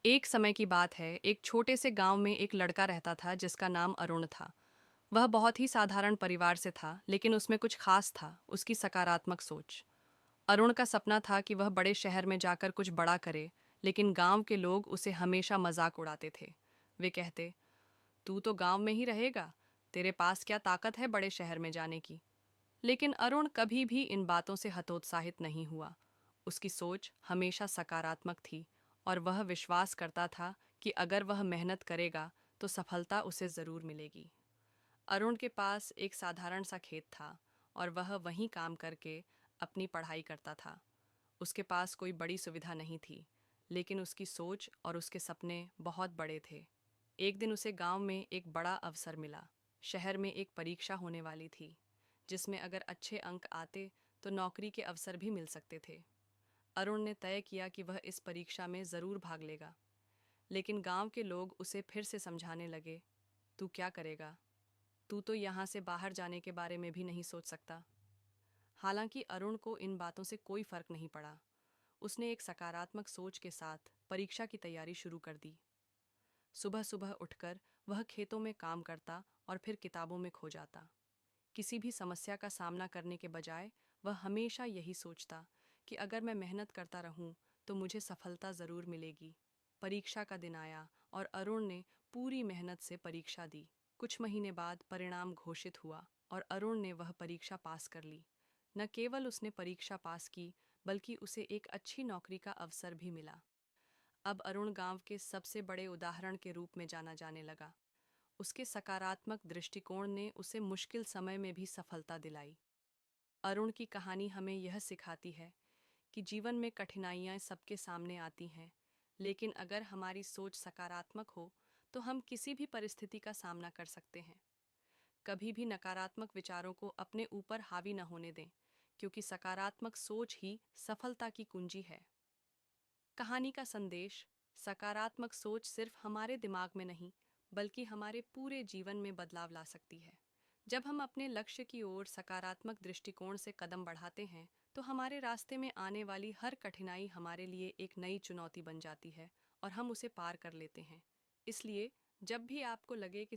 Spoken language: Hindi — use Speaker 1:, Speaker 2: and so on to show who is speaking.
Speaker 1: एक समय की बात है, एक छोटे से गांव में एक लड़का रहता था जिसका नाम अरुण था। वह बहुत ही साधारण परिवार से था, लेकिन उसमें कुछ खास था, उसकी सकारात्मक सोच। अरुण का सपना था कि वह बड़े शहर में जाकर कुछ बड़ा करे, लेकिन गांव के लोग उसे हमेशा मजाक उड़ाते थे। वे कहते, तू तो गांव में ही रहेगा, तेरे पास क्या ताकत है बड़े शहर में जाने की। लेकिन अरुण कभी भी इन बातों से हतोत्साहित नहीं हुआ। उसकी सोच हमेशा सकारात्मक थी और वह विश्वास करता था कि अगर वह मेहनत करेगा तो सफलता उसे ज़रूर मिलेगी। अरुण के पास एक साधारण सा खेत था और वह वहीं काम करके अपनी पढ़ाई करता था। उसके पास कोई बड़ी सुविधा नहीं थी, लेकिन उसकी सोच और उसके सपने बहुत बड़े थे। एक दिन उसे गांव में एक बड़ा अवसर मिला। शहर में एक परीक्षा होने वाली थी, जिसमें अगर अच्छे अंक आते तो नौकरी के अवसर भी मिल सकते थे। अरुण ने तय किया कि वह इस परीक्षा में ज़रूर भाग लेगा। लेकिन गांव के लोग उसे फिर से समझाने लगे, तू क्या करेगा, तू तो यहाँ से बाहर जाने के बारे में भी नहीं सोच सकता। हालांकि अरुण को इन बातों से कोई फर्क नहीं पड़ा। उसने एक सकारात्मक सोच के साथ परीक्षा की तैयारी शुरू कर दी। सुबह सुबह उठकर वह खेतों में काम करता और फिर किताबों में खो जाता। किसी भी समस्या का सामना करने के बजाय वह हमेशा यही सोचता कि अगर मैं मेहनत करता रहूं तो मुझे सफलता ज़रूर मिलेगी। परीक्षा का दिन आया और अरुण ने पूरी मेहनत से परीक्षा दी। कुछ महीने बाद परिणाम घोषित हुआ और अरुण ने वह परीक्षा पास कर ली। न केवल उसने परीक्षा पास की, बल्कि उसे एक अच्छी नौकरी का अवसर भी मिला। अब अरुण गांव के सबसे बड़े उदाहरण के रूप में जाना जाने लगा। उसके सकारात्मक दृष्टिकोण ने उसे मुश्किल समय में भी सफलता दिलाई। अरुण की कहानी हमें यह सिखाती है कि जीवन में कठिनाइयाँ सबके सामने आती हैं, लेकिन अगर हमारी सोच सकारात्मक हो तो हम किसी भी परिस्थिति का सामना कर सकते हैं। कभी भी नकारात्मक विचारों को अपने ऊपर हावी न होने दें, क्योंकि सकारात्मक सोच ही सफलता की कुंजी है। कहानी का संदेश: सकारात्मक सोच सिर्फ हमारे दिमाग में नहीं, बल्कि हमारे पूरे जीवन में बदलाव ला सकती है। जब हम अपने लक्ष्य की ओर सकारात्मक दृष्टिकोण से कदम बढ़ाते हैं, तो हमारे रास्ते में आने वाली हर कठिनाई हमारे लिए एक नई चुनौती बन जाती है और हम उसे पार कर लेते हैं। इसलिए जब भी आपको लगे कि